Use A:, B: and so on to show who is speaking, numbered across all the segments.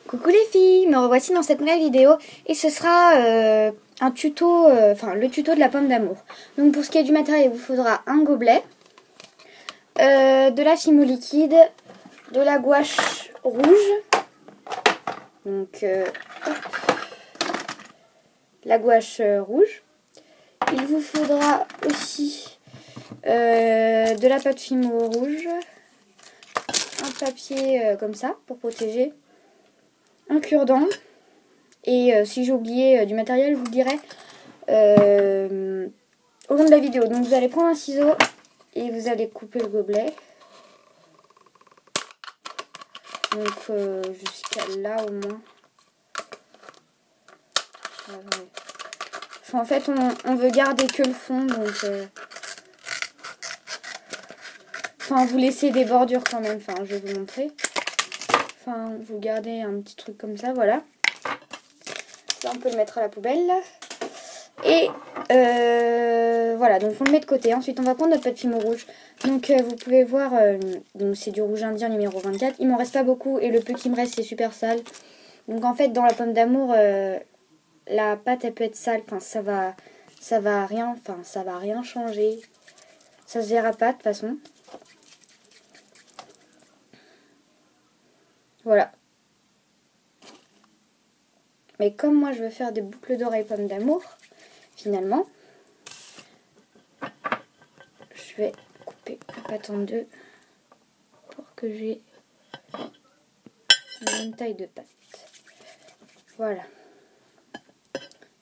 A: Coucou les filles, me revoici dans cette nouvelle vidéo et ce sera un tuto, le tuto de la pomme d'amour. Donc pour ce qui est du matériel, il vous faudra un gobelet, de la Fimo liquide, de la gouache rouge, donc la gouache rouge. Il vous faudra aussi de la pâte Fimo rouge, un papier comme ça pour protéger, un cure-dent et si j'ai oublié du matériel, je vous le dirai au long de la vidéo. Donc vous allez prendre un ciseau et vous allez couper le gobelet. Donc jusqu'à là au moins. Enfin, en fait on veut garder que le fond, donc enfin vous laissez des bordures quand même, enfin je vais vous montrer. Enfin vous gardez un petit truc comme ça, voilà. Ça on peut le mettre à la poubelle. Et voilà, donc on le met de côté. Ensuite on va prendre notre pâte Fimo rouge. Donc vous pouvez voir, donc c'est du rouge indien numéro 24. Il m'en reste pas beaucoup et le peu qui me reste c'est super sale. Donc en fait dans la pomme d'amour, la pâte elle peut être sale. Enfin ça va rien changer. Ça se verra pas de toute façon. Voilà. Mais comme moi je veux faire des boucles d'oreilles pommes d'amour, finalement, je vais couper la pâte en deux pour que j'ai la même taille de pâte. Voilà.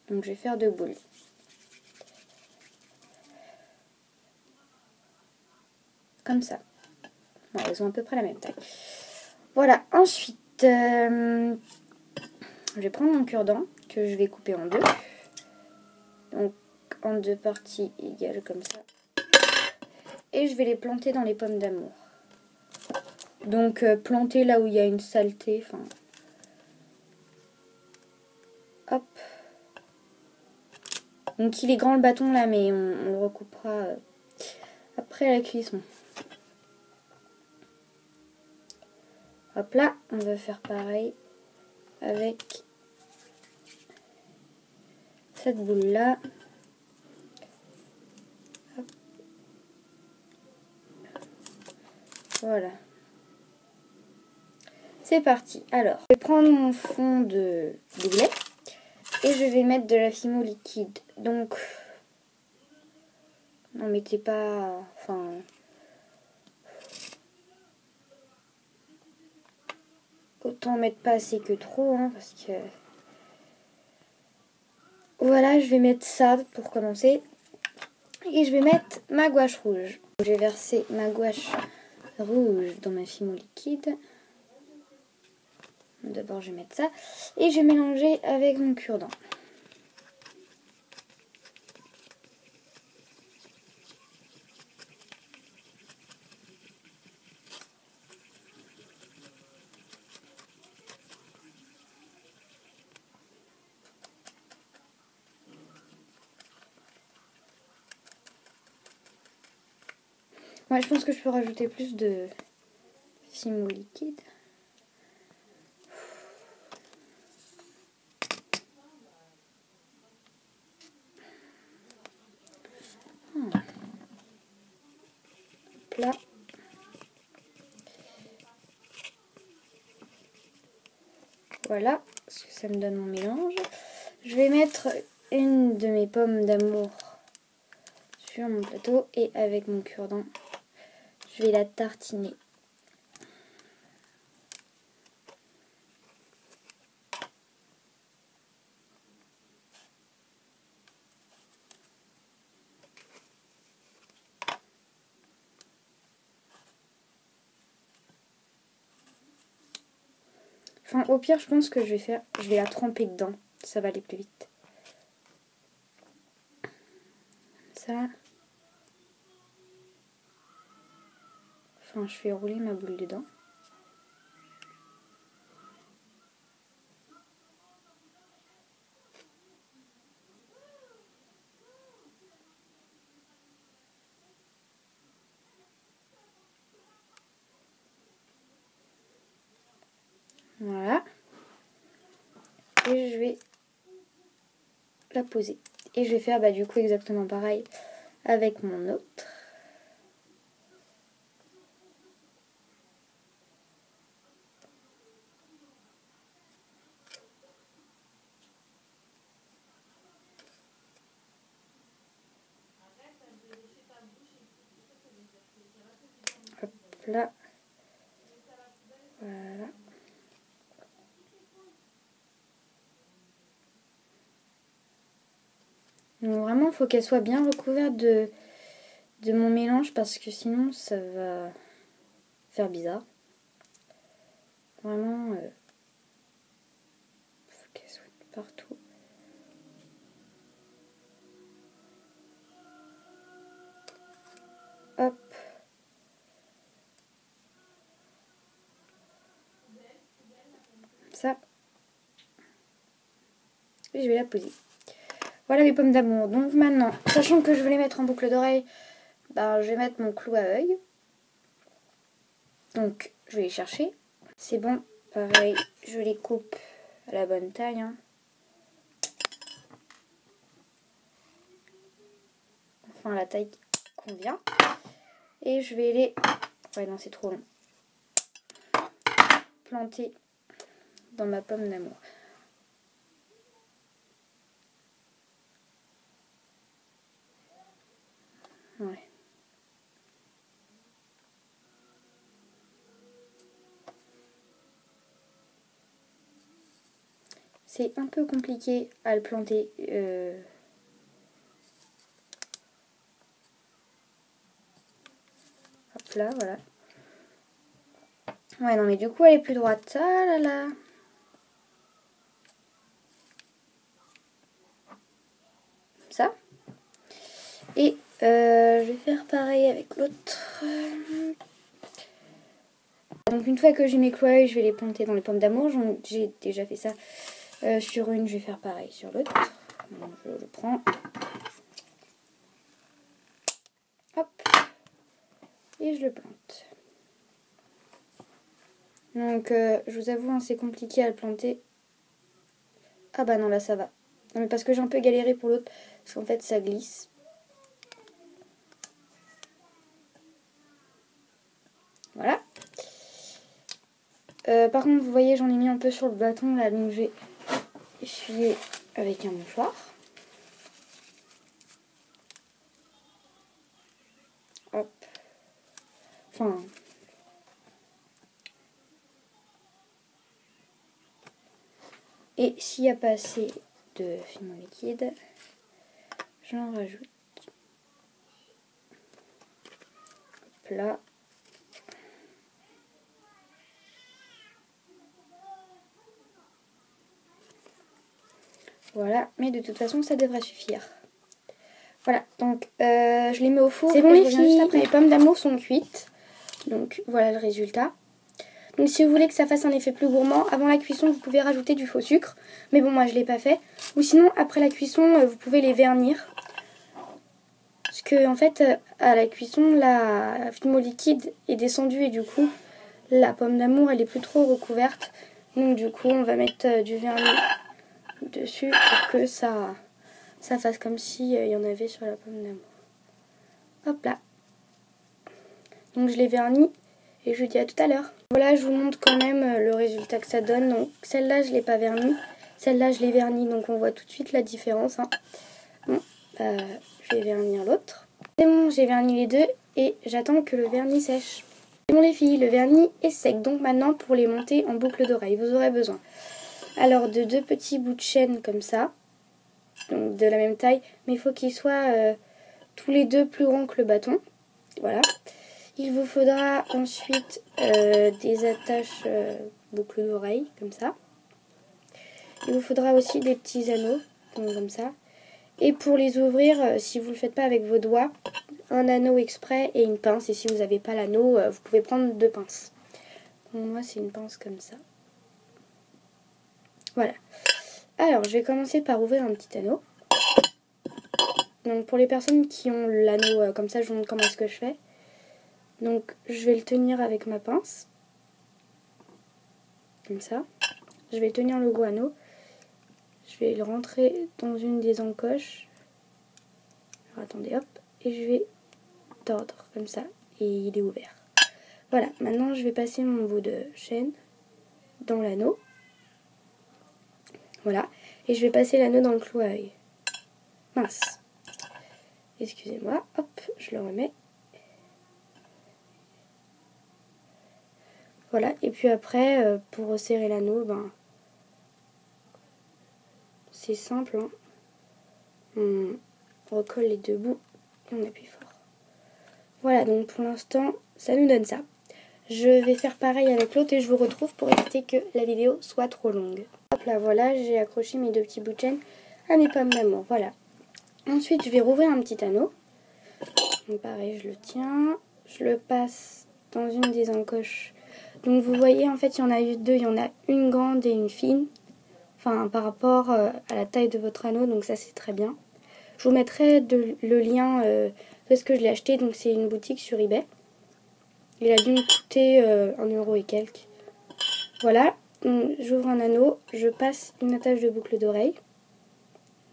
A: Donc je vais faire deux boules. Comme ça. Bon, elles ont à peu près la même taille. Voilà. Ensuite, je vais prendre mon cure-dent que je vais couper en deux. Donc en deux parties égales comme ça. Et je vais les planter dans les pommes d'amour. Donc planter là où il y a une saleté. Enfin, hop. Donc il est grand le bâton là, mais on le recoupera après la cuisson. Hop là, on va faire pareil avec cette boule là. Hop. Voilà. C'est parti. Alors, je vais prendre mon fond de gobelet et je vais mettre de la Fimo liquide. Donc, n'en mettez pas... Enfin... Autant mettre pas assez que trop, hein, parce que... Voilà, je vais mettre ça pour commencer. Et je vais mettre ma gouache rouge. Je vais verser ma gouache rouge dans ma Fimo liquide. D'abord, je vais mettre ça. Et je vais mélanger avec mon cure-dent. Ouais, je pense que je peux rajouter plus de Fimo liquide. Là. Voilà, parce que ça me donne mon mélange. Je vais mettre une de mes pommes d'amour sur mon plateau et avec mon cure-dent, je vais la tartiner. Enfin, au pire, je pense que je vais la tremper dedans. Ça va aller plus vite. Ça. Enfin, je fais rouler ma boule dedans. Voilà. et je vais la poser. Et je vais faire du coup exactement pareil avec mon autre. Hop là. Voilà. Donc vraiment, il faut qu'elle soit bien recouverte de mon mélange parce que sinon ça va faire bizarre. Vraiment, faut qu'elle soit partout. Hop. Ça. Et je vais la poser. Voilà mes pommes d'amour. Donc maintenant, sachant que je vais les mettre en boucle d'oreille, je vais mettre mon clou à œil. Donc je vais les chercher. C'est bon. Pareil, je les coupe à la bonne taille. Hein. Enfin, la taille qui convient. Et je vais les... Ouais, non, c'est trop long. Planter dans ma pomme d'amour. Ouais. C'est un peu compliqué à le planter. Hop là, voilà. Ouais, non, mais du coup, elle est plus droite. Ah là là. Comme ça. Et je vais faire pareil avec l'autre. Donc une fois que j'ai mes clous à œil, je vais les planter dans les pommes d'amour. J'ai déjà fait ça sur une, je vais faire pareil sur l'autre. Je le prends. Hop. Et je le plante. Donc je vous avoue, hein, c'est compliqué à le planter. Ah bah non, là ça va. Non mais parce que j'ai un peu galéré pour l'autre, parce qu'en fait ça glisse. Voilà. Par contre, vous voyez, j'en ai mis un peu sur le bâton là, donc je vais essuyer avec un mouchoir. Hop. Enfin. Et s'il n'y a pas assez de fini liquide, j'en rajoute. Hop là. Voilà, mais de toute façon, ça devrait suffire. Voilà, donc je les mets au four.
B: C'est bon les filles,
A: les pommes d'amour sont cuites. Donc voilà le résultat. Donc si vous voulez que ça fasse un effet plus gourmand, avant la cuisson, vous pouvez rajouter du faux sucre. Mais bon, moi je ne l'ai pas fait. Ou sinon, après la cuisson, vous pouvez les vernir. Parce que en fait, à la cuisson, la fimo liquide est descendue et du coup, la pomme d'amour, elle est plus trop recouverte. Donc du coup, on va mettre du vernis dessus pour que ça fasse comme si il y en avait sur la pomme d'amour. Hop là. Donc je l'ai vernis et je vous dis à tout à l'heure. Voilà, je vous montre quand même le résultat que ça donne. Donc celle-là, je ne l'ai pas vernie. Celle-là, je l'ai vernie, donc on voit tout de suite la différence. Hein. Bon, je vais vernir l'autre. C'est bon, j'ai verni les deux et j'attends que le vernis sèche. C'est bon les filles, le vernis est sec. Donc maintenant, pour les monter en boucle d'oreille, vous aurez besoin alors de 2 petits bouts de chaîne comme ça. Donc de la même taille, mais il faut qu'ils soient tous les deux plus grands que le bâton. Voilà. Il vous faudra ensuite des attaches boucles d'oreilles, comme ça. Il vous faudra aussi des petits anneaux, comme ça. Et pour les ouvrir, si vous ne le faites pas avec vos doigts, un anneau exprès et une pince. Et si vous n'avez pas l'anneau, vous pouvez prendre 2 pinces. Pour moi, c'est une pince comme ça. Voilà. Alors, je vais commencer par ouvrir un petit anneau. Donc, pour les personnes qui ont l'anneau comme ça, je vous montre comment est-ce que je fais. Donc, je vais le tenir avec ma pince. Comme ça. Je vais tenir le gros anneau. Je vais le rentrer dans une des encoches. Alors, attendez, hop. Et je vais tordre comme ça. Et il est ouvert. Voilà, maintenant je vais passer mon bout de chaîne dans l'anneau. Voilà. Et je vais passer l'anneau dans le clou à œil. Mince. Excusez-moi. Hop, je le remets. Voilà. Et puis après, pour resserrer l'anneau, ben, c'est simple. Hein. On recolle les deux bouts et on appuie fort. Voilà, donc pour l'instant, ça nous donne ça. Je vais faire pareil avec l'autre et je vous retrouve pour éviter que la vidéo soit trop longue. Hop là, voilà, j'ai accroché mes deux petits bouts de chaîne à mes pommes d'amour. Voilà. Ensuite, je vais rouvrir un petit anneau. Donc pareil, je le tiens. Je le passe dans une des encoches. Donc vous voyez, en fait, il y en a eu deux. Il y en a une grande et une fine. Enfin, par rapport à la taille de votre anneau. Donc ça, c'est très bien. Je vous mettrai le lien de ce que je l'ai acheté. Donc c'est une boutique sur eBay. Il a dû me coûter 1 € et quelques. Voilà. J'ouvre un anneau. Je passe une attache de boucle d'oreille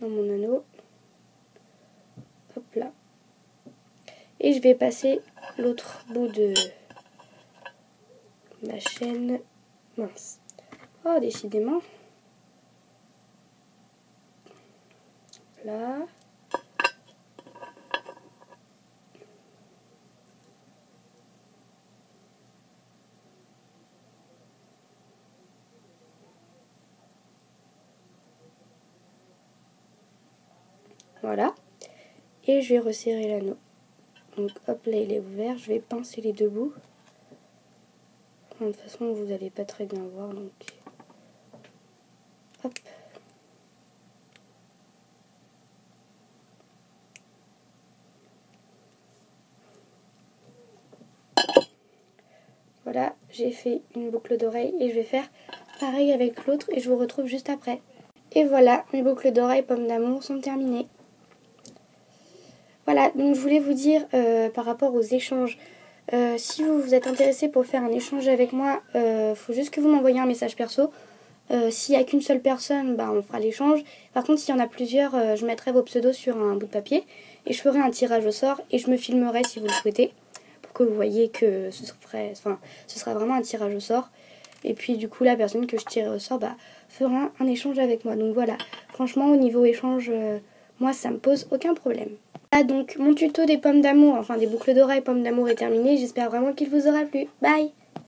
A: dans mon anneau. Hop là. Et je vais passer l'autre bout de ma chaîne. Mince. Oh, décidément. Là. Voilà. Et je vais resserrer l'anneau. Donc hop là, il est ouvert. Je vais pincer les deux bouts. Enfin, de toute façon, vous n'allez pas très bien voir. Donc hop. Voilà, j'ai fait une boucle d'oreille et je vais faire pareil avec l'autre et je vous retrouve juste après. Et voilà, mes boucles d'oreille pommes d'amour sont terminées. Voilà, donc je voulais vous dire par rapport aux échanges, si vous êtes intéressé pour faire un échange avec moi, faut juste que vous m'envoyez un message perso. S'il n'y a qu'une seule personne, bah, on fera l'échange. Par contre, s'il y en a plusieurs, je mettrai vos pseudos sur un bout de papier et je ferai un tirage au sort et je me filmerai si vous le souhaitez pour que vous voyez que ce sera vraiment un tirage au sort. Et puis du coup, la personne que je tirerai au sort fera un échange avec moi. Donc voilà, franchement, au niveau échange, moi, ça me pose aucun problème. Voilà, donc mon tuto des pommes d'amour, enfin des boucles d'oreilles pommes d'amour est terminé. J'espère vraiment qu'il vous aura plu. Bye!